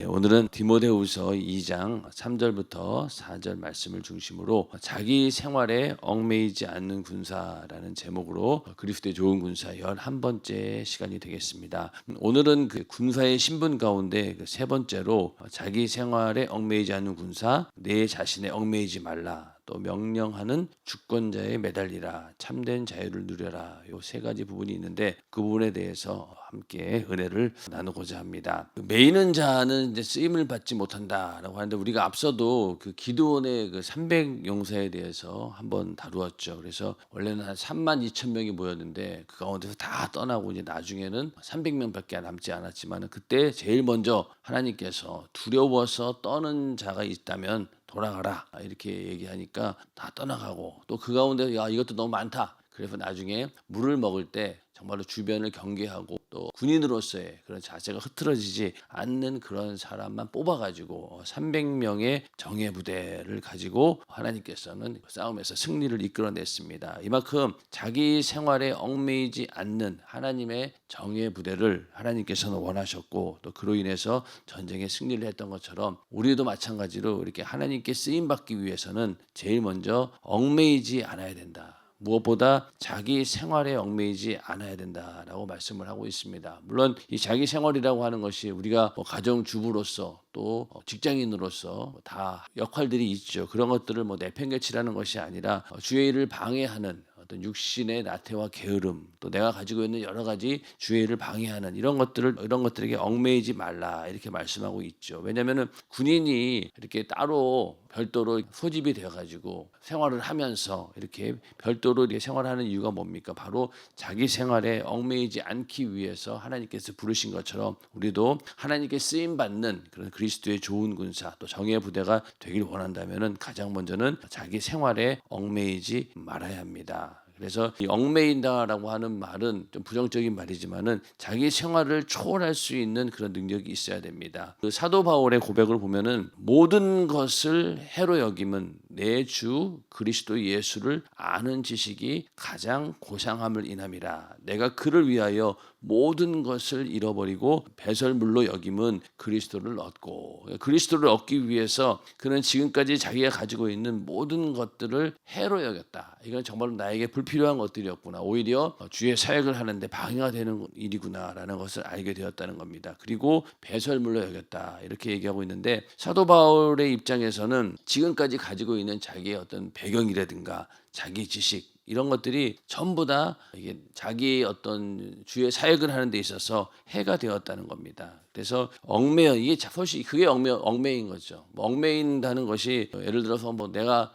오늘은 디모데후서 2장 3절부터 4절 말씀을 중심으로 자기 생활에 얽매이지 않는 군사라는 제목으로 그리스도의 좋은 군사 11번째 시간이 되겠습니다. 오늘은 그 군사의 신분 가운데 세 번째로 자기 생활에 얽매이지 않는 군사, 내 자신에 얽매이지 말라. 또 명령하는 주권자에 매달리라, 참된 자유를 누려라. 요 세 가지 부분이 있는데 그 부분에 대해서 함께 은혜를 나누고자 합니다. 매이는 자는 이제 쓰임을 받지 못한다라고 하는데 우리가 앞서도 그 기드온의 그 300 용사에 대해서 한번 다루었죠. 그래서 원래는 한 3만 2천 명이 모였는데 그 가운데서 다 떠나고 이제 나중에는 300명밖에 남지 않았지만 그때 제일 먼저 하나님께서 두려워서 떠는 자가 있다면 돌아가라 이렇게 얘기하니까 다 떠나가고 또 그 가운데 야 이것도 너무 많다. 그래서 나중에 물을 먹을 때 정말로 주변을 경계하고 또 군인으로서의 그런 자세가 흐트러지지 않는 그런 사람만 뽑아가지고 300명의 정예 부대를 가지고 하나님께서는 싸움에서 승리를 이끌어냈습니다. 이만큼 자기 생활에 얽매이지 않는 하나님의 정예 부대를 하나님께서는 원하셨고 또 그로 인해서 전쟁에 승리를 했던 것처럼 우리도 마찬가지로 이렇게 하나님께 쓰임받기 위해서는 제일 먼저 얽매이지 않아야 된다. 무엇보다 자기 생활에 얽매이지 않아야 된다라고 말씀을 하고 있습니다. 물론 이 자기 생활이라고 하는 것이 우리가 가정주부로서 또 직장인으로서 다 역할들이 있죠. 그런 것들을 내팽개치라는 것이 아니라 주의 일을 방해하는 어떤 육신의 나태와 게으름, 또 내가 가지고 있는 여러 가지 주의 일을 방해하는 이런 것들에게 얽매이지 말라 이렇게 말씀하고 있죠. 왜냐하면은 군인이 이렇게 따로 별도로 소집이 되어가지고 생활을 하면서 이렇게 별도로 이렇게 생활하는 이유가 뭡니까? 바로 자기 생활에 얽매이지 않기 위해서 하나님께서 부르신 것처럼 우리도 하나님께 쓰임 받는 그런 그리스도의 좋은 군사 또 정예 부대가 되길 원한다면은 가장 먼저는 자기 생활에 얽매이지 말아야 합니다. 그래서 이 얽매인다라고 하는 말은 좀 부정적인 말이지만은 자기 생활을 초월할 수 있는 그런 능력이 있어야 됩니다. 그 사도 바울의 고백을 보면은 모든 것을 해로 여김은 내 주 그리스도 예수를 아는 지식이 가장 고상함을 인함이라. 내가 그를 위하여 모든 것을 잃어버리고 배설물로 여김은 그리스도를 얻고, 그리스도를 얻기 위해서 그는 지금까지 자기가 가지고 있는 모든 것들을 해로 여겼다. 이건 정말로 나에게 불필요한 것들이었구나. 오히려 주의 사역을 하는데 방해가 되는 일이구나라는 것을 알게 되었다는 겁니다. 그리고 배설물로 여겼다. 이렇게 얘기하고 있는데 사도 바울의 입장에서는 지금까지 가지고 있는 자기의 어떤 배경이라든가 자기 지식 이런 것들이 전부 다 이게 자기의 어떤 주의 사역을 하는 데 있어서 해가 되었다는 겁니다. 그래서 얽매여 이게 사실 그게 얽매인 거죠. 얽매인다는 것이 예를 들어서 내가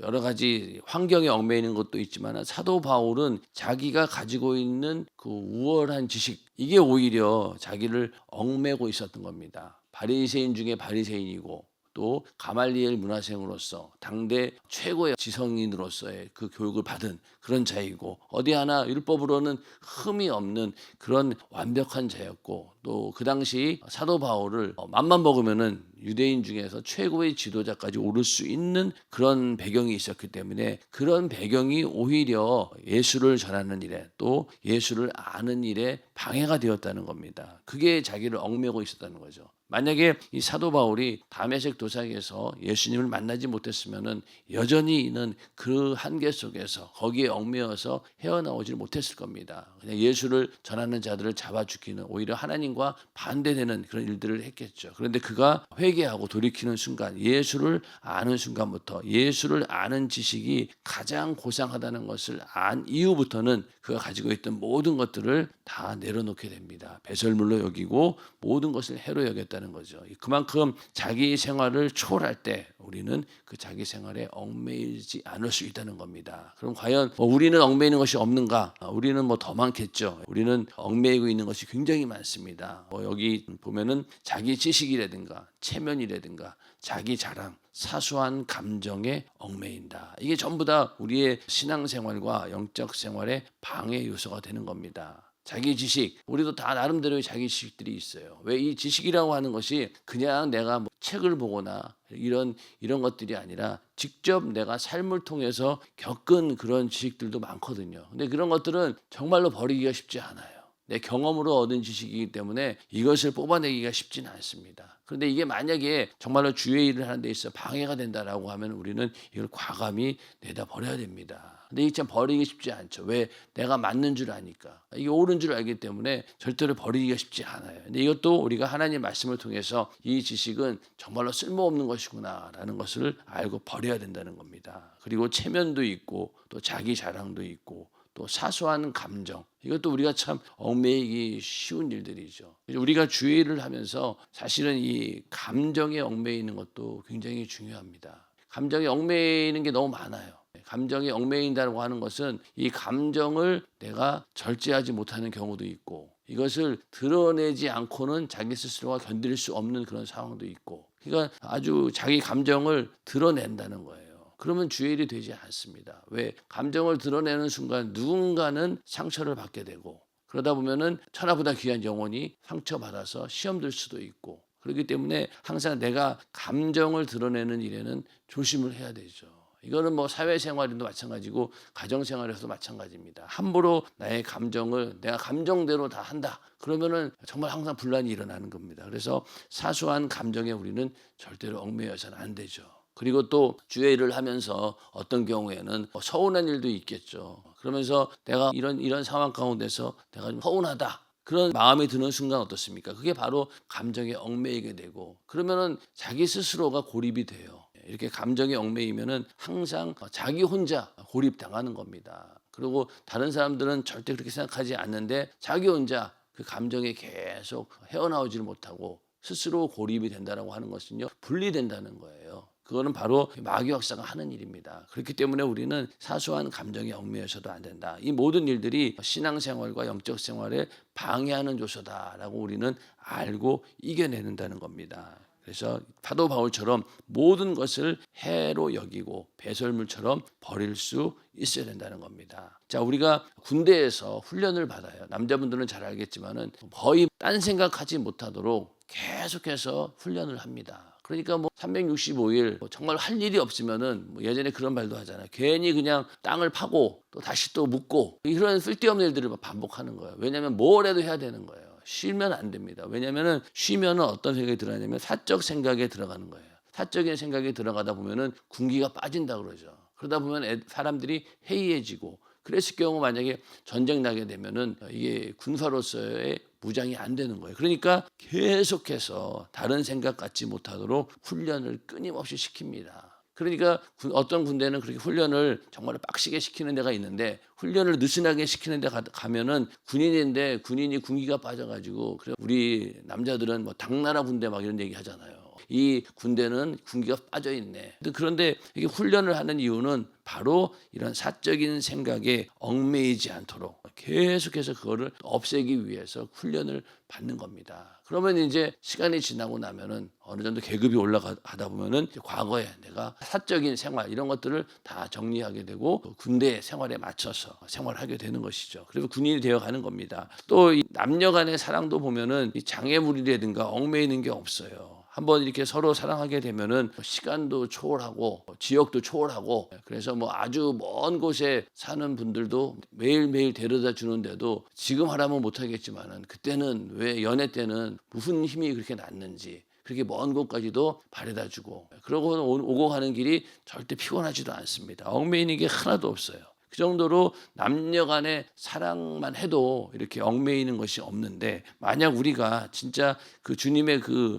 여러 가지 환경에 얽매이는 것도 있지만 사도 바울은 자기가 가지고 있는 그 우월한 지식 이게 오히려 자기를 얽매고 있었던 겁니다. 바리새인 중에 바리새인이고 또 가말리엘 문화생으로서 당대 최고의 지성인으로서의 그 교육을 받은 그런 자이고 어디 하나 율법으로는 흠이 없는 그런 완벽한 자였고 또 그 당시 사도 바울을 맘만 먹으면은 유대인 중에서 최고의 지도자까지 오를 수 있는 그런 배경이 있었기 때문에 그런 배경이 오히려 예수를 전하는 일에 또 예수를 아는 일에 방해가 되었다는 겁니다. 그게 자기를 얽매고 있었다는 거죠. 만약에 이 사도 바울이 다메섹 도상에서 예수님을 만나지 못했으면은 여전히는 그 한계 속에서 거기에 얽매여서 헤어나오지를 못했을 겁니다. 그냥 예수를 전하는 자들을 잡아 죽이는 오히려 하나님과 반대되는 그런 일들을 했겠죠. 그런데 그가 회개하고 돌이키는 순간 예수를 아는 순간부터 예수를 아는 지식이 가장 고상하다는 것을 안 이후부터는 그가 가지고 있던 모든 것들을 다 내려놓게 됩니다. 배설물로 여기고 모든 것을 해로 여겼다는 거죠. 그만큼 자기 생활을 초월할 때 우리는 그 자기 생활에 얽매이지 않을 수 있다는 겁니다. 그럼 과연 우리는 얽매이는 것이 없는가? 우리는 더 많겠죠. 우리는 얽매이고 있는 것이 굉장히 많습니다. 여기 보면은 자기 지식이라든가 체면이라든가 자기 자랑 사소한 감정에 얽매인다. 이게 전부 다 우리의 신앙생활과 영적 생활의 방해 요소가 되는 겁니다. 자기 지식, 우리도 다 나름대로의 자기 지식들이 있어요. 왜 이 지식이라고 하는 것이 그냥 내가 책을 보거나 이런 것들이 아니라 직접 내가 삶을 통해서 겪은 그런 지식들도 많거든요. 근데 그런 것들은 정말로 버리기가 쉽지 않아요. 내 경험으로 얻은 지식이기 때문에 이것을 뽑아내기가 쉽지는 않습니다. 그런데 이게 만약에 정말로 주의 일을 하는 데 있어 방해가 된다라고 하면 우리는 이걸 과감히 내다 버려야 됩니다. 근데 이게 참 버리기 쉽지 않죠. 왜? 내가 맞는 줄 아니까. 이게 옳은 줄 알기 때문에 절대로 버리기가 쉽지 않아요. 근데 이것도 우리가 하나님 말씀을 통해서 이 지식은 정말로 쓸모없는 것이구나라는 것을 알고 버려야 된다는 겁니다. 그리고 체면도 있고 또 자기 자랑도 있고 또 사소한 감정, 이것도 우리가 참 얽매이기 쉬운 일들이죠. 우리가 주의를 하면서 사실은 이 감정에 얽매이는 것도 굉장히 중요합니다. 감정에 얽매이는 게 너무 많아요. 감정에 얽매인다고 하는 것은 이 감정을 내가 절제하지 못하는 경우도 있고, 이것을 드러내지 않고는 자기 스스로가 견딜 수 없는 그런 상황도 있고, 그러니까 아주 자기 감정을 드러낸다는 거예요. 그러면 주일이 되지 않습니다. 왜? 감정을 드러내는 순간 누군가는 상처를 받게 되고, 그러다 보면은 천하보다 귀한 영혼이 상처받아서 시험 들 수도 있고, 그렇기 때문에 항상 내가 감정을 드러내는 일에는 조심을 해야 되죠. 이거는 뭐 사회생활에도 마찬가지고 가정생활에서도 마찬가지입니다. 함부로 나의 감정을 내가 감정대로 다 한다. 그러면은 정말 항상 분란이 일어나는 겁니다. 그래서 사소한 감정에 우리는 절대로 얽매여서는 안 되죠. 그리고 또 주의 일을 하면서 어떤 경우에는 서운한 일도 있겠죠. 그러면서 내가 이런 상황 가운데서 내가 좀 서운하다. 그런 마음이 드는 순간 어떻습니까? 그게 바로 감정에 얽매이게 되고, 그러면은 자기 스스로가 고립이 돼요. 이렇게 감정에 얽매이면은 항상 자기 혼자 고립당하는 겁니다. 그리고 다른 사람들은 절대 그렇게 생각하지 않는데 자기 혼자 그 감정에 계속 헤어나오지를 못하고 스스로 고립이 된다라고 하는 것은요, 분리된다는 거예요. 그거는 바로 마귀 역사가 하는 일입니다. 그렇기 때문에 우리는 사소한 감정에 얽매여서도 안 된다. 이 모든 일들이 신앙생활과 영적 생활에 방해하는 요소다라고 우리는 알고 이겨내는다는 겁니다. 그래서 사도 바울처럼 모든 것을 해로 여기고 배설물처럼 버릴 수 있어야 된다는 겁니다. 자, 우리가 군대에서 훈련을 받아요. 남자분들은 잘 알겠지만은 거의 딴 생각하지 못하도록 계속해서 훈련을 합니다. 그러니까 뭐 365일 정말 할 일이 없으면은 뭐 예전에 그런 말도 하잖아요. 괜히 그냥 땅을 파고 또 다시 또 묻고 이런 쓸데없는 일들을 반복하는 거예요. 왜냐하면 뭘 해도 해야 되는 거예요. 쉬면 안 됩니다. 왜냐하면 쉬면은 어떤 생각이 들어가냐면 사적 생각에 들어가는 거예요. 사적인 생각에 들어가다 보면은 군기가 빠진다 그러죠. 그러다 보면 사람들이 해이해지고, 그랬을 경우 만약에 전쟁 나게 되면은 이게 군사로서의 무장이 안 되는 거예요. 그러니까 계속해서 다른 생각 갖지 못하도록 훈련을 끊임없이 시킵니다. 그러니까 어떤 군대는 그렇게 훈련을 정말 빡시게 시키는 데가 있는데, 훈련을 느슨하게 시키는 데 가면은 군인인데 군인이 군기가 빠져가지고, 그래 우리 남자들은 뭐 당나라 군대 막 이런 얘기 하잖아요. 이 군대는 군기가 빠져 있네. 그런데 이게 훈련을 하는 이유는 바로 이런 사적인 생각에 얽매이지 않도록 계속해서 그거를 없애기 위해서 훈련을 받는 겁니다. 그러면 이제 시간이 지나고 나면은 어느 정도 계급이 올라가다 보면은 과거에 내가 사적인 생활 이런 것들을 다 정리하게 되고 군대 생활에 맞춰서 생활하게 되는 것이죠. 그래서 군인이 되어 가는 겁니다. 또 이 남녀 간의 사랑도 보면은 이 장애물이라든가 얽매이는 게 없어요. 한번 이렇게 서로 사랑하게 되면은 시간도 초월하고 지역도 초월하고, 그래서 뭐 아주 먼 곳에 사는 분들도 매일매일 데려다 주는데도 지금 하라면 못 하겠지만은 그때는 왜 연애 때는 무슨 힘이 그렇게 났는지 그렇게 먼 곳까지도 바래다 주고, 그러고 오고 가는 길이 절대 피곤하지도 않습니다. 얽매이는 게 하나도 없어요. 그 정도로 남녀 간의 사랑만 해도 이렇게 얽매이는 것이 없는데, 만약 우리가 진짜 그 주님의 그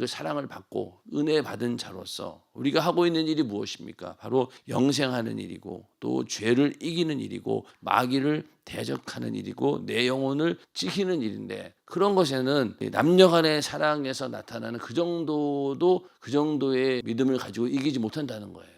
사랑을 받고 은혜 받은 자로서 우리가 하고 있는 일이 무엇입니까? 바로 영생하는 일이고, 또 죄를 이기는 일이고, 마귀를 대적하는 일이고, 내 영혼을 지키는 일인데, 그런 것에는 남녀 간의 사랑에서 나타나는 그 정도의 믿음을 가지고 이기지 못한다는 거예요.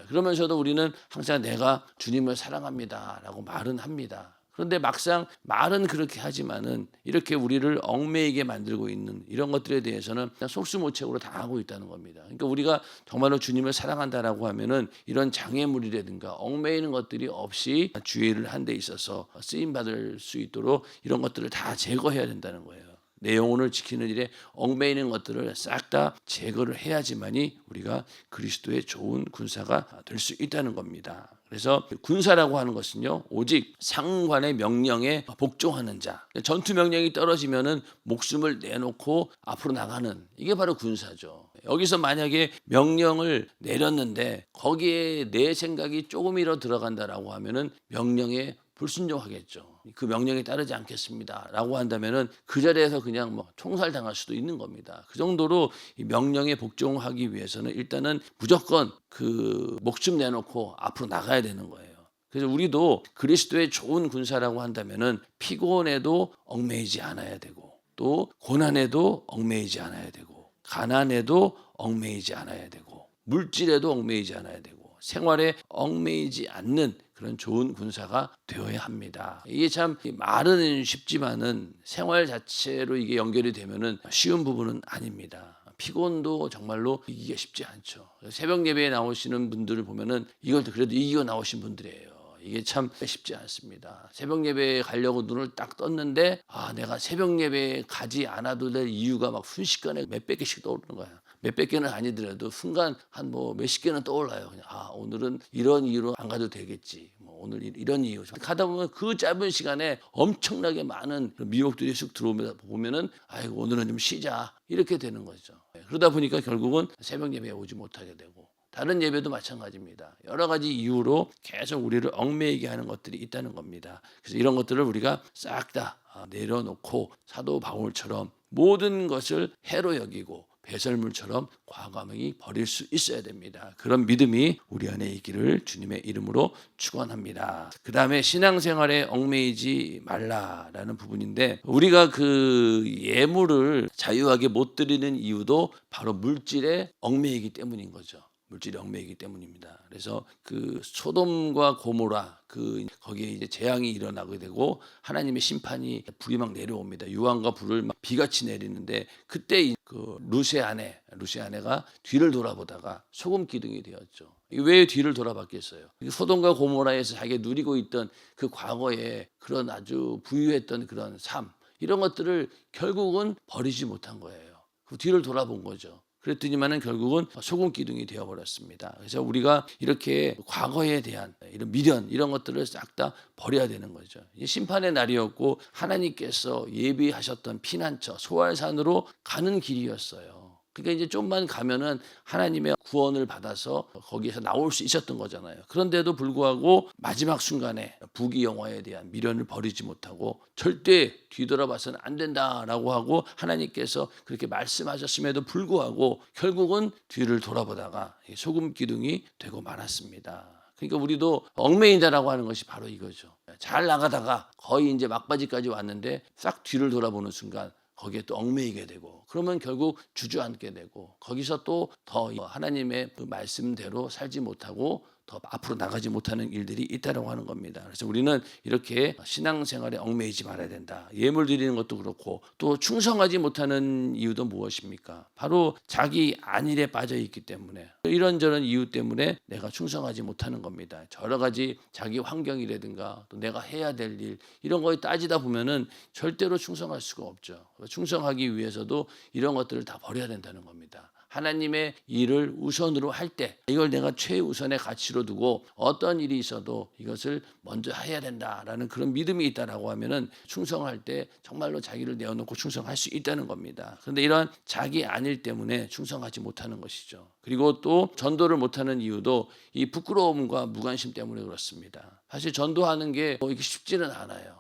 그러면서도 우리는 항상 내가 주님을 사랑합니다라고 말은 합니다. 그런데 막상 말은 그렇게 하지만은 이렇게 우리를 얽매이게 만들고 있는 이런 것들에 대해서는 그냥 속수무책으로 당하고 있다는 겁니다. 그러니까 우리가 정말로 주님을 사랑한다라고 하면은 이런 장애물이라든가 얽매이는 것들이 없이 주의를 한 데 있어서 쓰임 받을 수 있도록 이런 것들을 다 제거해야 된다는 거예요. 내 영혼을 지키는 일에 얽매이는 것들을 싹 다 제거를 해야지만이 우리가 그리스도의 좋은 군사가 될 수 있다는 겁니다. 그래서 군사라고 하는 것은요, 오직 상관의 명령에 복종하는 자, 전투 명령이 떨어지면은 목숨을 내놓고 앞으로 나가는, 이게 바로 군사죠. 여기서 만약에 명령을 내렸는데 거기에 내 생각이 조금이라도 들어간다라고 하면은 명령에 불순종하겠죠. 그 명령에 따르지 않겠습니다라고 한다면은 그 자리에서 그냥 뭐 총살 당할 수도 있는 겁니다. 그 정도로 이 명령에 복종하기 위해서는 일단은 무조건 그 목숨 내놓고 앞으로 나가야 되는 거예요. 그래서 우리도 그리스도의 좋은 군사라고 한다면은 피곤해도 얽매이지 않아야 되고, 또 고난에도 얽매이지 않아야 되고, 가난에도 얽매이지 않아야 되고, 물질에도 얽매이지 않아야 되고, 생활에 얽매이지 않는 그런 좋은 군사가 되어야 합니다. 이게 참 말은 쉽지만은 생활 자체로 이게 연결이 되면은 쉬운 부분은 아닙니다. 피곤도 정말로 이기기가 쉽지 않죠. 새벽 예배에 나오시는 분들을 보면은 이걸 그래도 이기고 나오신 분들이에요. 이게 참 쉽지 않습니다. 새벽 예배에 가려고 눈을 딱 떴는데 내가 새벽 예배에 가지 않아도 될 이유가 막 순식간에 몇백 개씩 떠오르는 거야. 몇백 개는 아니더라도 순간 한 뭐 몇십 개는 떠올라요. 그냥 오늘은 이런 이유로 안 가도 되겠지. 뭐 오늘 이런 이유. 가다 보면 그 짧은 시간에 엄청나게 많은 미혹들이 쑥 들어오면서 보면은 아이고 오늘은 좀 쉬자 이렇게 되는 거죠. 그러다 보니까 결국은 새벽 예배에 오지 못하게 되고. 다른 예배도 마찬가지입니다. 여러 가지 이유로 계속 우리를 얽매이게 하는 것들이 있다는 겁니다. 그래서 이런 것들을 우리가 싹 다 내려놓고 사도 바울처럼 모든 것을 해로 여기고 배설물처럼 과감히 버릴 수 있어야 됩니다. 그런 믿음이 우리 안에 있기를 주님의 이름으로 축원합니다. 그 다음에 신앙생활에 얽매이지 말라라는 부분인데, 우리가 그 예물을 자유하게 못 드리는 이유도 바로 물질에 얽매이기 때문인 거죠. 물질이 얽매이기 때문입니다. 그래서 그 소돔과 고모라 거기에 이제 재앙이 일어나게 되고 하나님의 심판이 불이 막 내려옵니다. 유황과 불을 막 비같이 내리는데 그때 그 루세 아내가 뒤를 돌아보다가 소금 기둥이 되었죠. 왜 뒤를 돌아봤겠어요? 소돔과 고모라에서 자기가 누리고 있던 그 과거에 그런 아주 부유했던 그런 삶, 이런 것들을 결국은 버리지 못한 거예요. 그 뒤를 돌아본 거죠. 그랬더니만은 결국은 소금 기둥이 되어버렸습니다. 그래서 우리가 이렇게 과거에 대한 이런 미련, 이런 것들을 싹 다 버려야 되는 거죠. 심판의 날이었고 하나님께서 예비하셨던 피난처 소알산으로 가는 길이었어요. 그러니까 이제 좀만 가면은 하나님의 구원을 받아서 거기에서 나올 수 있었던 거잖아요. 그런데도 불구하고 마지막 순간에 부귀영화에 대한 미련을 버리지 못하고 절대 뒤돌아봐서는 안 된다라고 하고 하나님께서 그렇게 말씀하셨음에도 불구하고 결국은 뒤를 돌아보다가 소금 기둥이 되고 말았습니다. 그러니까 우리도 얽매인다라고 하는 것이 바로 이거죠. 잘 나가다가 거의 이제 막바지까지 왔는데 싹 뒤를 돌아보는 순간 거기에 또 얽매이게 되고, 그러면 결국 주저앉게 되고, 거기서 또 더 하나님의 그 말씀대로 살지 못하고 더 앞으로 나가지 못하는 일들이 있다라고 하는 겁니다. 그래서 우리는 이렇게 신앙생활에 얽매이지 말아야 된다. 예물 드리는 것도 그렇고, 또 충성하지 못하는 이유도 무엇입니까? 바로 자기 안일에 빠져 있기 때문에, 이런저런 이유 때문에 내가 충성하지 못하는 겁니다. 여러 가지 자기 환경이라든가 또 내가 해야 될 일, 이런 거에 따지다 보면은 절대로 충성할 수가 없죠. 충성하기 위해서도 이런 것들을 다 버려야 된다는 겁니다. 하나님의 일을 우선으로 할 때 이걸 내가 최우선의 가치로 두고 어떤 일이 있어도 이것을 먼저 해야 된다라는 그런 믿음이 있다라고 하면은 충성할 때 정말로 자기를 내어놓고 충성할 수 있다는 겁니다. 그런데 이러한 자기 안일 때문에 충성하지 못하는 것이죠. 그리고 또 전도를 못하는 이유도 이 부끄러움과 무관심 때문에 그렇습니다. 사실 전도하는 게 이게 쉽지는 않아요.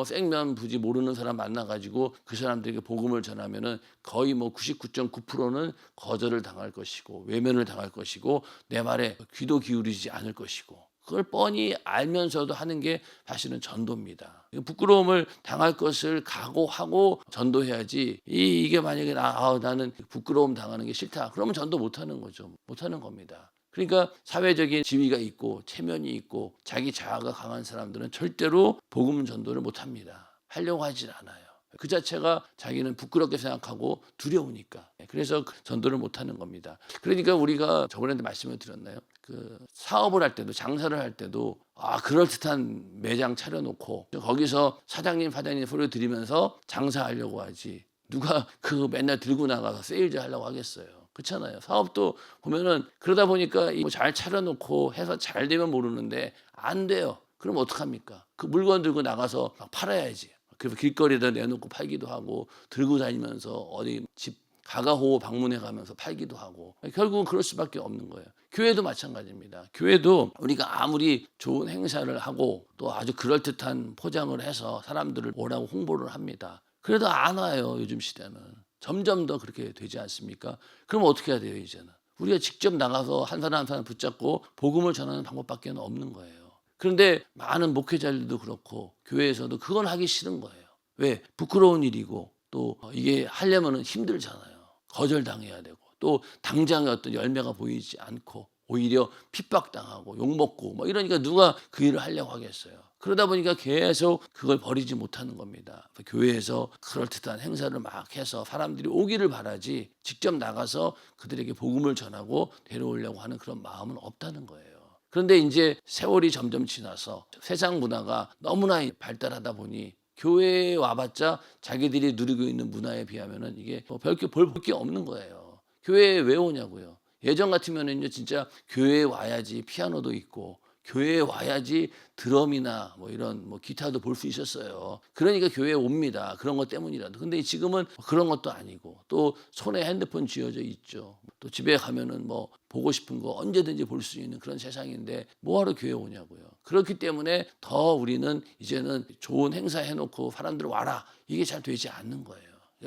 생면부지 모르는 사람 만나가지고 그 사람들에게 복음을 전하면은 거의 99.9%는 거절을 당할 것이고 외면을 당할 것이고 내 말에 귀도 기울이지 않을 것이고, 그걸 뻔히 알면서도 하는 게 사실은 전도입니다. 부끄러움을 당할 것을 각오하고 전도해야지, 이게 만약에 나는 부끄러움 당하는 게 싫다 그러면 전도 못하는 거죠. 못하는 겁니다. 그러니까 사회적인 지위가 있고 체면이 있고 자기 자아가 강한 사람들은 절대로 복음 전도를 못합니다. 하려고 하질 않아요. 그 자체가 자기는 부끄럽게 생각하고 두려우니까. 그래서 전도를 못하는 겁니다. 그러니까 우리가 저번에도 말씀을 드렸나요? 그 사업을 할 때도, 장사를 할 때도 그럴듯한 매장 차려놓고 거기서 사장님 소리 들으면서 장사하려고 하지, 누가 그 맨날 들고 나가서 세일즈 하려고 하겠어요. 그렇잖아요. 사업도 보면은 그러다 보니까 잘 차려놓고 해서 잘 되면 모르는데 안 돼요. 그럼 어떡합니까? 그 물건 들고 나가서 막 팔아야지. 그래서 길거리에다 내놓고 팔기도 하고 들고 다니면서 어디 집 가가호호 방문해 가면서 팔기도 하고 결국은 그럴 수밖에 없는 거예요. 교회도 마찬가지입니다. 교회도 우리가 아무리 좋은 행사를 하고 또 아주 그럴듯한 포장을 해서 사람들을 오라고 홍보를 합니다. 그래도 안 와요. 요즘 시대는. 점점 더 그렇게 되지 않습니까? 그럼 어떻게 해야 돼요 이제는? 우리가 직접 나가서 한 사람 한 사람 붙잡고 복음을 전하는 방법밖에 없는 거예요. 그런데 많은 목회자들도 그렇고 교회에서도 그건 하기 싫은 거예요. 왜? 부끄러운 일이고 또 이게 하려면 힘들잖아요. 거절당해야 되고 또 당장의 어떤 열매가 보이지 않고 오히려 핍박당하고 욕먹고 뭐 이러니까 누가 그 일을 하려고 하겠어요. 그러다 보니까 계속 그걸 버리지 못하는 겁니다. 교회에서 그럴듯한 행사를 막 해서 사람들이 오기를 바라지 직접 나가서 그들에게 복음을 전하고 데려오려고 하는 그런 마음은 없다는 거예요. 그런데 이제 세월이 점점 지나서 세상 문화가 너무나 발달하다 보니 교회에 와봤자 자기들이 누리고 있는 문화에 비하면은 이게 별게 볼 게 없는 거예요. 교회에 왜 오냐고요. 예전 같으면은요 진짜 교회에 와야지 피아노도 있고 교회에 와야지 드럼이나 뭐 이런 뭐 기타도 볼 수 있었어요. 그러니까 교회에 옵니다. 그런 것 때문이라도. 근데 지금은 그런 것도 아니고 또 손에 핸드폰 쥐어져 있죠. 또 집에 가면은 뭐 보고 싶은 거 언제든지 볼 수 있는 그런 세상인데 뭐하러 교회에 오냐고요. 그렇기 때문에 더 우리는 이제는 좋은 행사 해놓고 사람들 와라 이게 잘 되지 않는 거예요.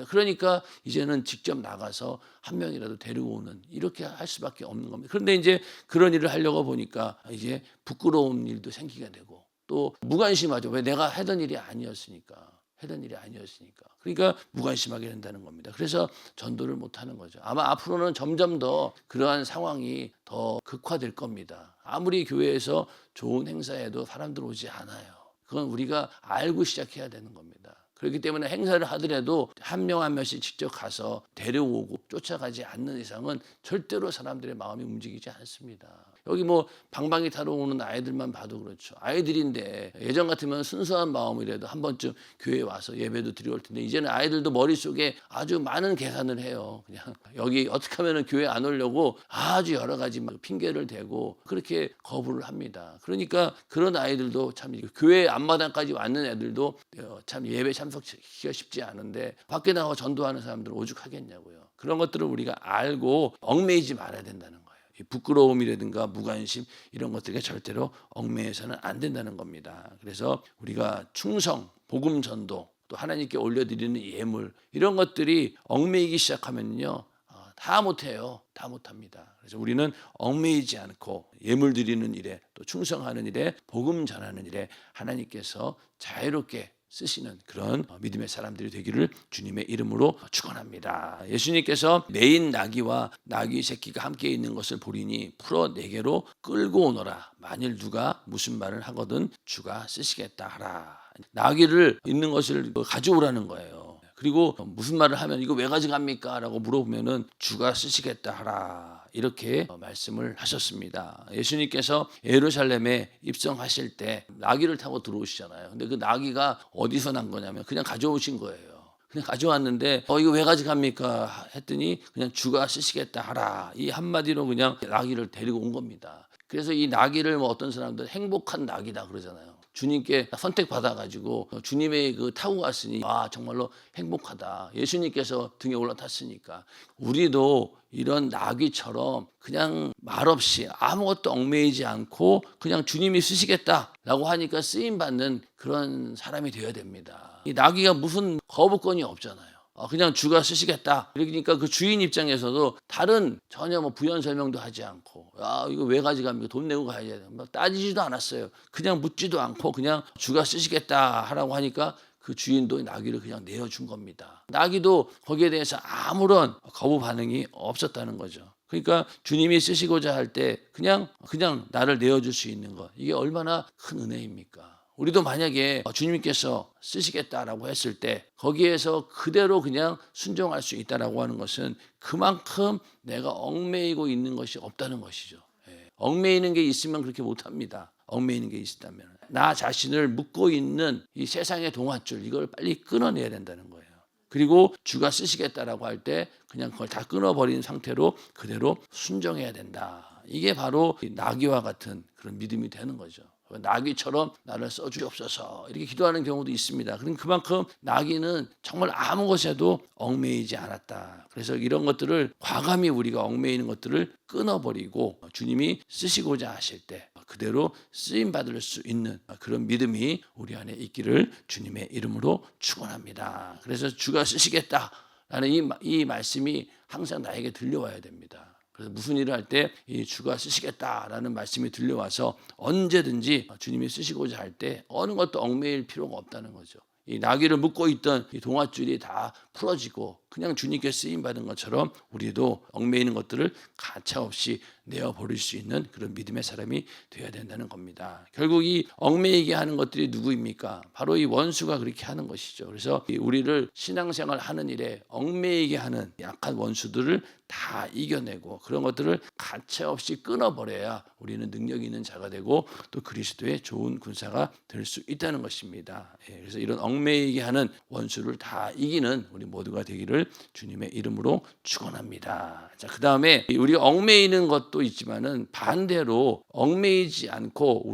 그러니까 이제는 직접 나가서 한 명이라도 데리고 오는 이렇게 할 수밖에 없는 겁니다. 그런데 이제 그런 일을 하려고 보니까 이제 부끄러운 일도 생기게 되고 또 무관심하죠. 왜 내가 하던 일이 아니었으니까. 그러니까 무관심하게 된다는 겁니다. 그래서 전도를 못하는 거죠. 아마 앞으로는 점점 더 그러한 상황이 더 극화될 겁니다. 아무리 교회에서 좋은 행사에도 사람들 오지 않아요. 그건 우리가 알고 시작해야 되는 겁니다. 그렇기 때문에 행사를 하더라도 한 명 한 명씩 직접 가서 데려오고 쫓아가지 않는 이상은 절대로 사람들의 마음이 움직이지 않습니다. 여기 뭐 방방이 타러 오는 아이들만 봐도 그렇죠. 아이들인데 예전 같으면 순수한 마음이라도 한 번쯤 교회에 와서 예배도 드리고 올 텐데 이제는 아이들도 머릿속에 아주 많은 계산을 해요. 그냥 여기 어떻게 하면 교회 안 오려고 아주 여러 가지 막 핑계를 대고 그렇게 거부를 합니다. 그러니까 그런 아이들도 참 교회 앞마당까지 왔는 애들도 참 예배 참석시키기가 쉽지 않은데 밖에 나가 전도하는 사람들은 오죽하겠냐고요. 그런 것들을 우리가 알고 얽매이지 말아야 된다는 거예요. 이 부끄러움이라든가 무관심 이런 것들이 절대로 얽매여서는 안 된다는 겁니다. 그래서 우리가 충성, 복음 전도 또 하나님께 올려드리는 예물 이런 것들이 얽매이기 시작하면요 다 못해요. 다 못합니다. 그래서 우리는 얽매이지 않고 예물 드리는 일에 또 충성하는 일에 복음 전하는 일에 하나님께서 자유롭게 쓰시는 그런 믿음의 사람들이 되기를 주님의 이름으로 축원합니다. 예수님께서 매인 나귀와 나귀 새끼가 함께 있는 것을 보리니 풀어 내게로 끌고 오너라. 만일 누가 무슨 말을 하거든 주가 쓰시겠다 하라. 나귀를 있는 것을 가져오라는 거예요. 그리고 무슨 말을 하면 이거 왜 가져갑니까? 라고 물어보면은 주가 쓰시겠다 하라. 이렇게 말씀을 하셨습니다. 예수님께서 예루살렘에 입성하실 때 나귀를 타고 들어오시잖아요. 근데 그 나귀가 어디서 난 거냐면 그냥 가져오신 거예요. 그냥 가져왔는데 이거 왜 가져갑니까? 했더니 그냥 주가 쓰시겠다 하라. 이 한마디로 그냥 나귀를 데리고 온 겁니다. 그래서 이 나귀를 뭐 어떤 사람들은 행복한 나귀다 그러잖아요. 주님께 선택받아가지고 주님의 그 타고 갔으니 정말로 행복하다. 예수님께서 등에 올라탔으니까 우리도 이런 나귀처럼 그냥 말없이 아무것도 얽매이지 않고 그냥 주님이 쓰시겠다라고 하니까 쓰임받는 그런 사람이 되어야 됩니다. 이 나귀가 무슨 거부권이 없잖아요. 그냥 주가 쓰시겠다. 그러니까 그 주인 입장에서도 다른 전혀 뭐 부연 설명도 하지 않고 이거 왜 가져갑니까? 돈 내고 가야 돼. 막 따지지도 않았어요. 그냥 묻지도 않고 그냥 주가 쓰시겠다 하라고 하니까 그 주인도 나귀를 그냥 내어준 겁니다. 나귀도 거기에 대해서 아무런 거부 반응이 없었다는 거죠. 그러니까 주님이 쓰시고자 할 때 그냥 나를 내어줄 수 있는 것 이게 얼마나 큰 은혜입니까? 우리도 만약에 주님께서 쓰시겠다라고 했을 때 거기에서 그대로 그냥 순종할 수 있다라고 하는 것은 그만큼 내가 얽매이고 있는 것이 없다는 것이죠. 얽매이는 게 있으면 그렇게 못합니다. 얽매이는 게 있다면 나 자신을 묶고 있는 이 세상의 동아줄 이걸 빨리 끊어내야 된다는 거예요. 그리고 주가 쓰시겠다라고 할 때 그냥 그걸 다 끊어버린 상태로 그대로 순종해야 된다. 이게 바로 나귀와 같은 그런 믿음이 되는 거죠. 나귀처럼 나를 써주옵소서 이렇게 기도하는 경우도 있습니다. 그만큼 나귀는 정말 아무 것에도 얽매이지 않았다. 그래서 이런 것들을 과감히 우리가 얽매이는 것들을 끊어버리고 주님이 쓰시고자 하실 때 그대로 쓰임 받을 수 있는 그런 믿음이 우리 안에 있기를 주님의 이름으로 축원합니다. 그래서 주가 쓰시겠다라는 이 말씀이 항상 나에게 들려와야 됩니다. 그래서 무슨 일을 할 때 이 주가 쓰시겠다라는 말씀이 들려와서 언제든지 주님이 쓰시고자 할 때 어느 것도 얽매일 필요가 없다는 거죠. 이 나귀를 묶고 있던 이 동아줄이 다 풀어지고 그냥 주님께 쓰임 받은 것처럼 우리도 얽매이는 것들을 가차없이 내어버릴 수 있는 그런 믿음의 사람이 되어야 된다는 겁니다. 결국 이 얽매이게 하는 것들이 누구입니까? 바로 이 원수가 그렇게 하는 것이죠. 그래서 우리를 신앙생활 하는 일에 얽매이게 하는 약한 원수들을 다 이겨내고 그런 것들을 가차없이 끊어버려야 우리는 능력 있는 자가 되고 또 그리스도의 좋은 군사가 될 수 있다는 것입니다. 그래서 이런 얽매이게 하는 원수를 다 이기는 우리 모두가 되기를 주님의 이름으로 축원합니다. 자, 그다음에 우리가 얽매이는 것도 있지만은 반대로 얽매이지 않고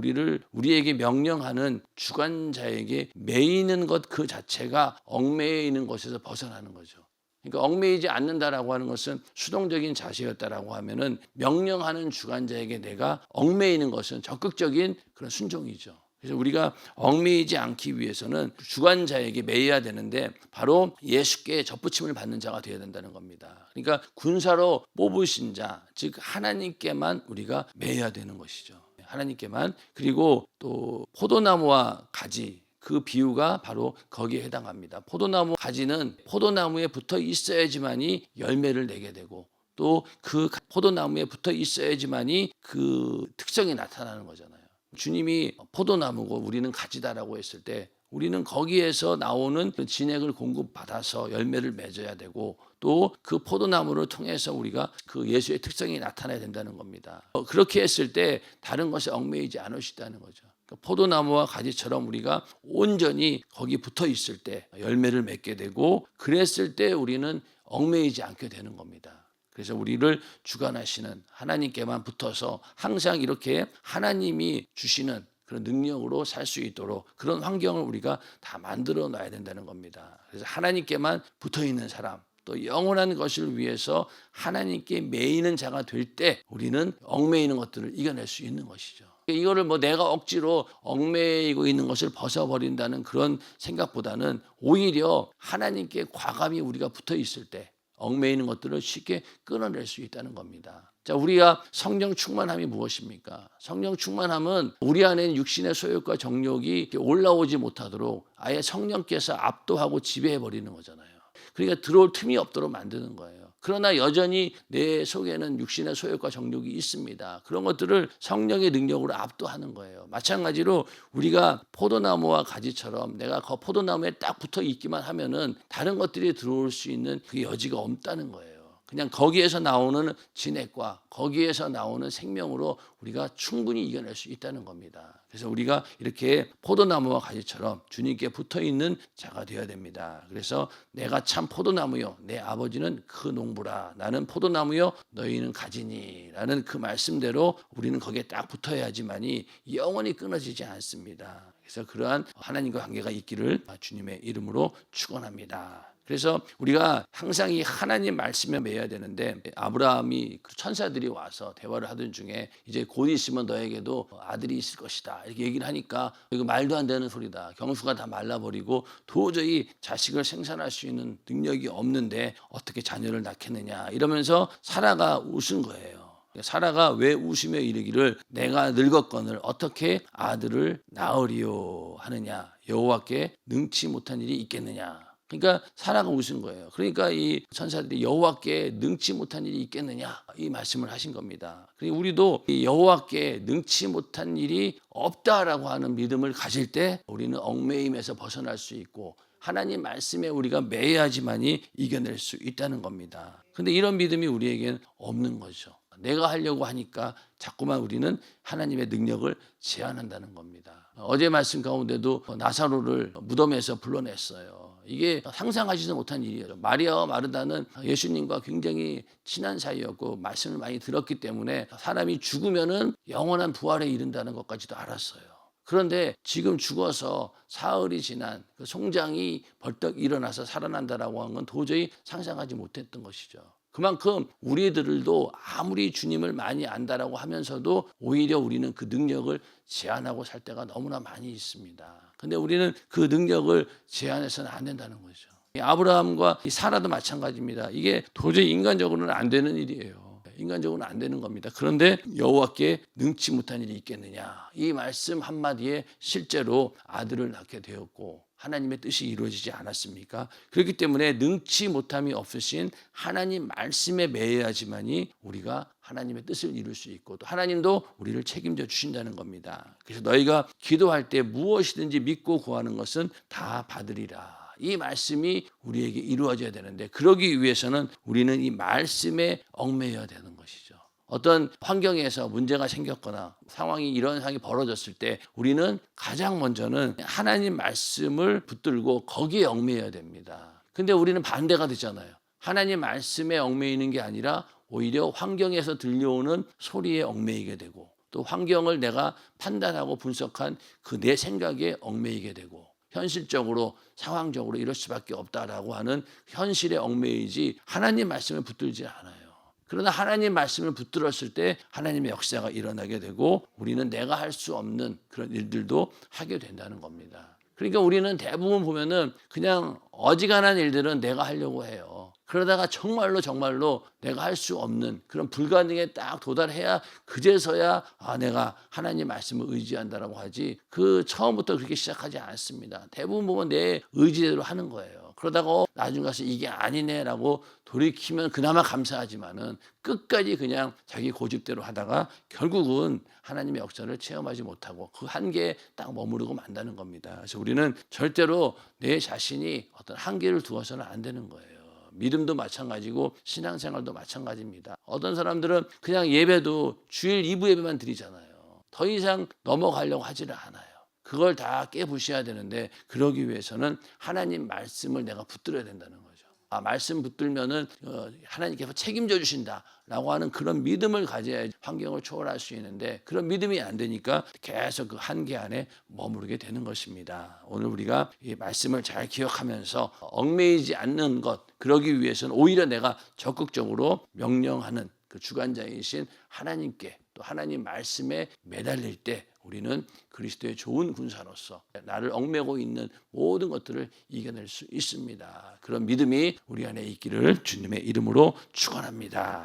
우리에게 명령하는 주관자에게 매이는 것 그 자체가 얽매이는 것에서 벗어나는 거죠. 그러니까 얽매이지 않는다라고 하는 것은 수동적인 자세였다라고 하면은 명령하는 주관자에게 내가 얽매이는 것은 적극적인 그런 순종이죠. 그래서 우리가 얽매이지 않기 위해서는 주관자에게 매여야 되는데 바로 예수께 접붙임을 받는 자가 되어야 된다는 겁니다. 그러니까 군사로 뽑으신 자, 즉 하나님께만 우리가 매여야 되는 것이죠. 하나님께만. 그리고 또 포도나무와 가지 그 비유가 바로 거기에 해당합니다. 포도나무 가지는 포도나무에 붙어 있어야지만이 열매를 내게 되고 또 그 포도나무에 붙어 있어야지만이 그 특성이 나타나는 거잖아요. 주님이 포도나무고 우리는 가지다라고 했을 때 우리는 거기에서 나오는 그 진액을 공급받아서 열매를 맺어야 되고 또 그 포도나무를 통해서 우리가 그 예수의 특성이 나타나야 된다는 겁니다. 그렇게 했을 때 다른 것에 얽매이지 않으시다는 거죠. 포도나무와 가지처럼 우리가 온전히 거기 붙어 있을 때 열매를 맺게 되고 그랬을 때 우리는 얽매이지 않게 되는 겁니다. 그래서 우리를 주관하시는 하나님께만 붙어서 항상 이렇게 하나님이 주시는 그런 능력으로 살 수 있도록 그런 환경을 우리가 다 만들어 놔야 된다는 겁니다. 그래서 하나님께만 붙어 있는 사람 또 영원한 것을 위해서 하나님께 매이는 자가 될 때 우리는 얽매이는 것들을 이겨낼 수 있는 것이죠. 이거를 내가 억지로 얽매이고 있는 것을 벗어버린다는 그런 생각보다는 오히려 하나님께 과감히 우리가 붙어 있을 때 얽매이는 것들을 쉽게 끊어낼 수 있다는 겁니다. 자, 우리가 성령 충만함이 무엇입니까? 성령 충만함은 우리 안에 육신의 소욕과 정욕이 올라오지 못하도록 아예 성령께서 압도하고 지배해 버리는 거잖아요. 그러니까 들어올 틈이 없도록 만드는 거예요. 그러나 여전히 내 속에는 육신의 소욕과 정욕이 있습니다. 그런 것들을 성령의 능력으로 압도하는 거예요. 마찬가지로 우리가 포도나무와 가지처럼 내가 그 포도나무에 딱 붙어 있기만 하면은 다른 것들이 들어올 수 있는 그 여지가 없다는 거예요. 그냥 거기에서 나오는 진액과 거기에서 나오는 생명으로 우리가 충분히 이겨낼 수 있다는 겁니다. 그래서 우리가 이렇게 포도나무와 가지처럼 주님께 붙어있는 자가 되어야 됩니다. 그래서 내가 참 포도나무요 내 아버지는 그 농부라 나는 포도나무요 너희는 가지니 라는 그 말씀대로 우리는 거기에 딱 붙어야지만이 영원히 끊어지지 않습니다. 그래서 그러한 하나님과 관계가 있기를 주님의 이름으로 축원합니다. 그래서 우리가 항상 이 하나님 말씀에 매여야 되는데 아브라함이 그 천사들이 와서 대화를 하던 중에 이제 곧 있으면 너에게도 아들이 있을 것이다 이렇게 얘기를 하니까 이거 말도 안 되는 소리다. 경수가 다 말라버리고 도저히 자식을 생산할 수 있는 능력이 없는데 어떻게 자녀를 낳겠느냐 이러면서 사라가 웃은 거예요. 사라가 왜 웃으며 이르기를 내가 늙었거늘 어떻게 아들을 낳으리요 하느냐 여호와께 능치 못한 일이 있겠느냐. 그러니까 사라가 웃은 거예요. 그러니까 이 천사들이 여호와께 능치 못한 일이 있겠느냐 이 말씀을 하신 겁니다. 그리고 우리도 이 여호와께 능치 못한 일이 없다라고 하는 믿음을 가질 때 우리는 얽매임에서 벗어날 수 있고 하나님 말씀에 우리가 매여야지만이 이겨낼 수 있다는 겁니다. 그런데 이런 믿음이 우리에겐 없는 거죠. 내가 하려고 하니까 자꾸만 우리는 하나님의 능력을 제한한다는 겁니다. 어제 말씀 가운데도 나사로를 무덤에서 불러냈어요. 이게 상상하지도 못한 일이에요. 마리아와 마르다는 예수님과 굉장히 친한 사이였고 말씀을 많이 들었기 때문에 사람이 죽으면은 영원한 부활에 이른다는 것까지도 알았어요. 그런데 지금 죽어서 사흘이 지난 그 송장이 벌떡 일어나서 살아난다라고 하는 건 도저히 상상하지 못했던 것이죠. 그만큼 우리들도 아무리 주님을 많이 안다라고 하면서도 오히려 우리는 그 능력을 제한하고 살 때가 너무나 많이 있습니다. 근데 우리는 그 능력을 제한해서는 안 된다는 거죠. 아브라함과 사라도 마찬가지입니다. 이게 도저히 인간적으로는 안 되는 일이에요. 인간적으로는 안 되는 겁니다. 그런데 여호와께 능치 못한 일이 있겠느냐. 이 말씀 한마디에 실제로 아들을 낳게 되었고 하나님의 뜻이 이루어지지 않았습니까? 그렇기 때문에 능치 못함이 없으신 하나님 말씀에 매여야지만이 우리가 하나님의 뜻을 이룰 수 있고 또 하나님도 우리를 책임져 주신다는 겁니다. 그래서 너희가 기도할 때 무엇이든지 믿고 구하는 것은 다 받으리라. 이 말씀이 우리에게 이루어져야 되는데 그러기 위해서는 우리는 이 말씀에 얽매여야 되는 것이죠. 어떤 환경에서 문제가 생겼거나 이런 상황이 벌어졌을 때 우리는 가장 먼저는 하나님 말씀을 붙들고 거기에 얽매여야 됩니다. 근데 우리는 반대가 되잖아요. 하나님 말씀에 얽매이는 게 아니라 오히려 환경에서 들려오는 소리에 얽매이게 되고 또 환경을 내가 판단하고 분석한 그 내 생각에 얽매이게 되고 현실적으로 상황적으로 이럴 수밖에 없다라고 하는 현실에 얽매이지 하나님 말씀을 붙들지 않아요. 그러나 하나님 말씀을 붙들었을 때 하나님의 역사가 일어나게 되고 우리는 내가 할 수 없는 그런 일들도 하게 된다는 겁니다. 그러니까 우리는 대부분 보면은 그냥 어지간한 일들은 내가 하려고 해요. 그러다가 정말로 내가 할 수 없는 그런 불가능에 딱 도달해야 그제서야 내가 하나님 말씀을 의지한다라고 하지 그 처음부터 그렇게 시작하지 않습니다. 대부분 보면 내 의지대로 하는 거예요. 그러다가 나중 가서 이게 아니네라고 돌이키면 그나마 감사하지만은 끝까지 그냥 자기 고집대로 하다가 결국은 하나님의 역사를 체험하지 못하고 그 한계에 딱 머무르고 만다는 겁니다. 그래서 우리는 절대로 내 자신이 어떤 한계를 두어서는 안 되는 거예요. 믿음도 마찬가지고 신앙생활도 마찬가지입니다. 어떤 사람들은 그냥 예배도 주일 2부 예배만 드리잖아요. 더 이상 넘어가려고 하지를 않아요. 그걸 다 깨부셔야 되는데 그러기 위해서는 하나님 말씀을 내가 붙들어야 된다는 거죠. 말씀 붙들면은 하나님께서 책임져 주신다라고 하는 그런 믿음을 가져야 환경을 초월할 수 있는데 그런 믿음이 안 되니까 계속 그 한계 안에 머무르게 되는 것입니다. 오늘 우리가 이 말씀을 잘 기억하면서 얽매이지 않는 것 그러기 위해서는 오히려 내가 적극적으로 명령하는 그 주관자이신 하나님께 또 하나님 말씀에 매달릴 때 우리는 그리스도의 좋은 군사로서 나를 얽매고 있는 모든 것들을 이겨낼 수 있습니다. 그런 믿음이 우리 안에 있기를 주님의 이름으로 축원합니다.